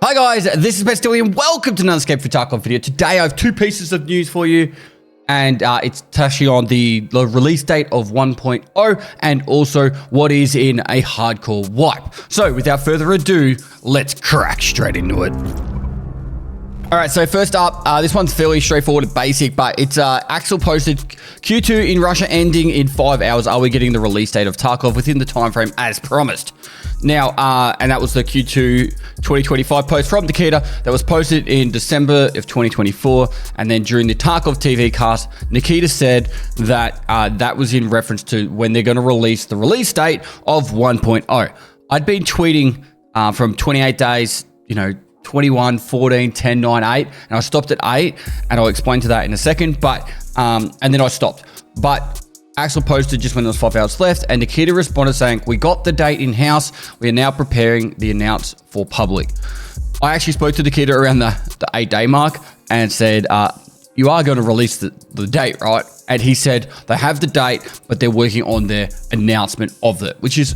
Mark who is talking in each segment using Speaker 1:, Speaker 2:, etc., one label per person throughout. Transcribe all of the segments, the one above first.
Speaker 1: Hi guys, this is Pestily and welcome to another Escape for Tarkov video. Today I have two pieces of news for you, and it's touching on the release date of 1.0 and also what is in a hardcore wipe. So without further ado, let's crack straight into it. Alright, so first up, this one's fairly straightforward and basic, but it's Axel posted Q2 in Russia ending in 5 hours. Are we getting the release date of Tarkov within the time frame as promised? Now, and that was the Q2 2025 post from Nikita that was posted in December of 2024. And then during the Tarkov TV cast, Nikita said that that was in reference to when they're going to release the release date of 1.0. I'd been tweeting from 28 days, 21, 14, 10, 9, 8, and I stopped at 8, and I'll explain to that in a second, but, and then I stopped. But Axel posted just when there was 5 hours left, and Nikita responded saying, "We got the date in-house. We are now preparing the announce for public." I actually spoke to Nikita around the 8-day mark and said, you are going to release the date, right? And he said they have the date, but they're working on their announcement of it, which is,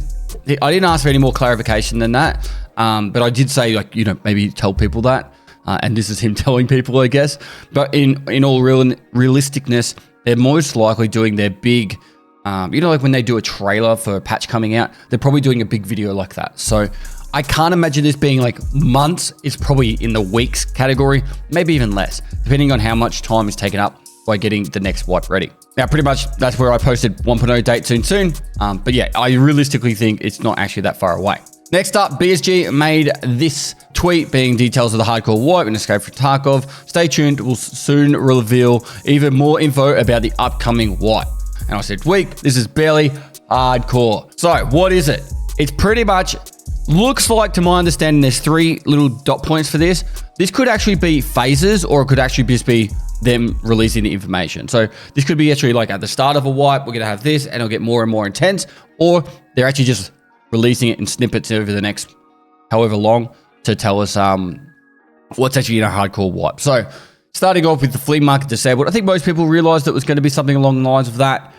Speaker 1: I didn't ask for any more clarification than that. But I did say, maybe tell people that. And this is him telling people, I guess. But in all realisticness, they're most likely doing their big, like when they do a trailer for a patch coming out, they're probably doing a big video like that. So I can't imagine this being like months. It's probably in the weeks category, maybe even less, depending on how much time is taken up by getting the next wipe ready. Now, pretty much that's where I posted 1.0 date soon. But yeah, I realistically think it's not actually that far away. Next up, BSG made this tweet being details of the hardcore wipe and Escape for Tarkov. Stay tuned, we'll soon reveal even more info about the upcoming wipe. And I said, weak, this is barely hardcore. So what is it? It's pretty much, looks like, to my understanding, there's 3 little dot points for this. This could actually be phases, or it could actually just be them releasing the information. So this could be actually like at the start of a wipe, we're gonna have this and it'll get more and more intense, or they're actually just releasing it in snippets over the next however long to tell us what's actually in a hardcore wipe. So starting off with the flea market disabled, I think most people realized it was going to be something along the lines of that.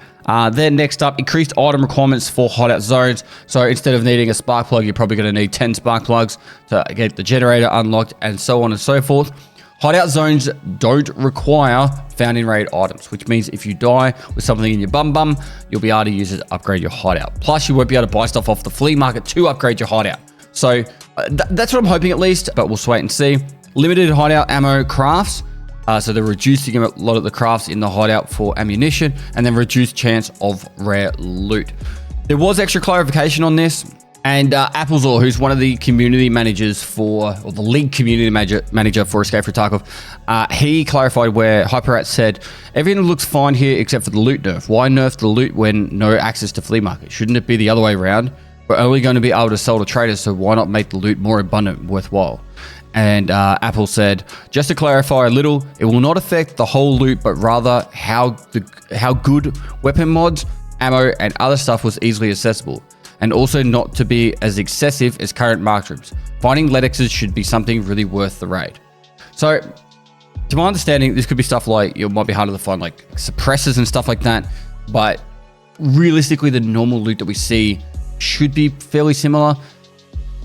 Speaker 1: Then next up, increased item requirements for hideout zones. So instead of needing a spark plug, you're probably going to need 10 spark plugs to get the generator unlocked and so on and so forth. Hideout zones don't require found in raid items, which means if you die with something in your bum, you'll be able to use it to upgrade your hideout. Plus, you won't be able to buy stuff off the flea market to upgrade your hideout. So that's what I'm hoping at least, but we'll wait and see. Limited hideout ammo crafts. So they're reducing a lot of the crafts in the hideout for ammunition, and then reduced chance of rare loot. There was extra clarification on this. And Applezor, who's one of the community managers or the league community manager for Escape for Tarkov, he clarified where Hyperat said, everything looks fine here except for the loot nerf. Why nerf the loot when no access to flea market? Shouldn't it be the other way around? We're only going to be able to sell to traders, so why not make the loot more abundant and worthwhile? And Apple said, just to clarify a little, it will not affect the whole loot, but rather how good weapon mods, ammo, and other stuff was easily accessible. And also not to be as excessive as current mark rooms. Finding Letexes should be something really worth the raid. So, to my understanding, this could be stuff like, it might be harder to find like suppressors and stuff like that, but realistically, the normal loot that we see should be fairly similar.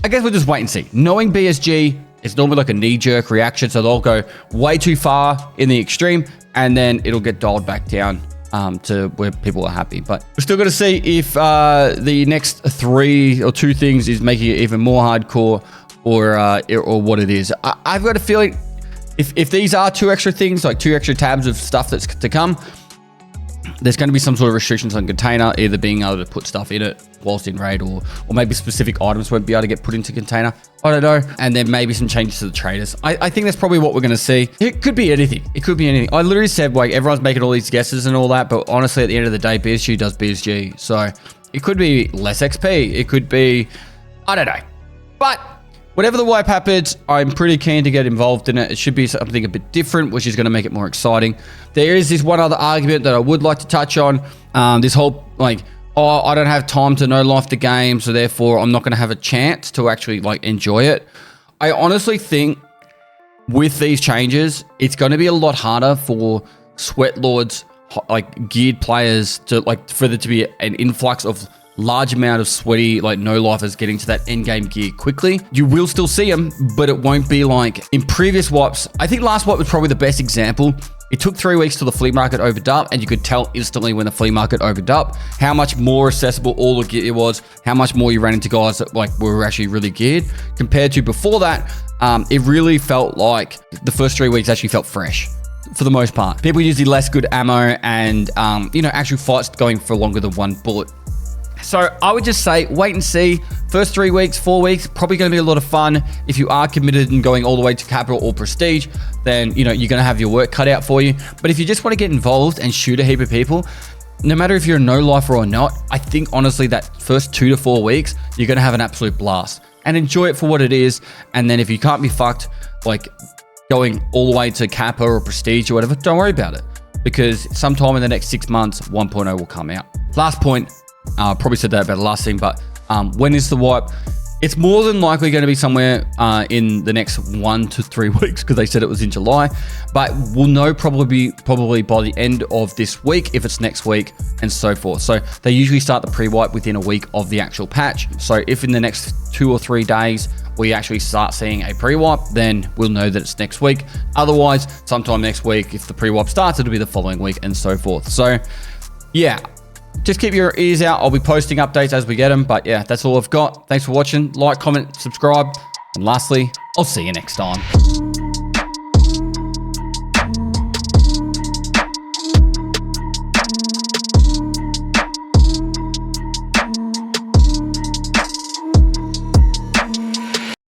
Speaker 1: I guess we'll just wait and see. Knowing BSG, it's normally like a knee-jerk reaction, so they'll go way too far in the extreme, and then it'll get dialed back down to where people are happy. But we're still going to see if the next 3 or 2 things is making it even more hardcore, or what it is. I've got a feeling if these are 2 extra things, like 2 extra tabs of stuff that's to come, there's going to be some sort of restrictions on container, either being able to put stuff in it whilst in raid, or maybe specific items won't be able to get put into container. I don't know. And then maybe some changes to the traders. I think that's probably what we're going to see. It could be anything. It could be anything. I literally said, like, everyone's making all these guesses and all that, but honestly, at the end of the day, BSG does BSG. So it could be less XP. It could be, I don't know. But whatever the wipe happens, I'm pretty keen to get involved in it. It should be something a bit different, which is going to make it more exciting. There is this one other argument that I would like to touch on. This whole, like, oh, I don't have time to no life the game, so therefore I'm not going to have a chance to actually, like, enjoy it. I honestly think with these changes, it's going to be a lot harder for Sweat Lords, like, geared players to, like, for there to be an influx of large amount of sweaty, like no-lifers getting to that end game gear quickly. You will still see them, but it won't be like in previous wipes. I think last wipe was probably the best example. It took 3 weeks till the flea market opened up, and you could tell instantly when the flea market opened up how much more accessible all the gear was, how much more you ran into guys that like were actually really geared compared to before that. It really felt like the first 3 weeks actually felt fresh for the most part. People using less good ammo and, you know, actual fights going for longer than one bullet. So I would just say wait and see. First 3 weeks, 4 weeks, probably going to be a lot of fun. If you are committed and going all the way to capital or prestige, then, you know, you're going to have your work cut out for you. But if you just want to get involved and shoot a heap of people, no matter if you're a no-lifer or not, I think honestly that first 2 to 4 weeks, you're going to have an absolute blast and enjoy it for what it is. And then if you can't be fucked, like going all the way to Kappa or Prestige or whatever, don't worry about it, because sometime in the next 6 months, 1.0 will come out. Last point, probably said that about the last thing, but when is the wipe? It's more than likely going to be somewhere in the next 1 to 3 weeks, because they said it was in July, but we'll know probably by the end of this week, if it's next week, and so forth. So they usually start the pre-wipe within a week of the actual patch. So if in the next 2 or 3 days, we actually start seeing a pre-wipe, then we'll know that it's next week. Otherwise, sometime next week, if the pre-wipe starts, it'll be the following week, and so forth. So yeah, just keep your ears out. I'll be posting updates as we get them. But yeah, that's all I've got. Thanks for watching. Like, comment, subscribe. And lastly, I'll see you next time.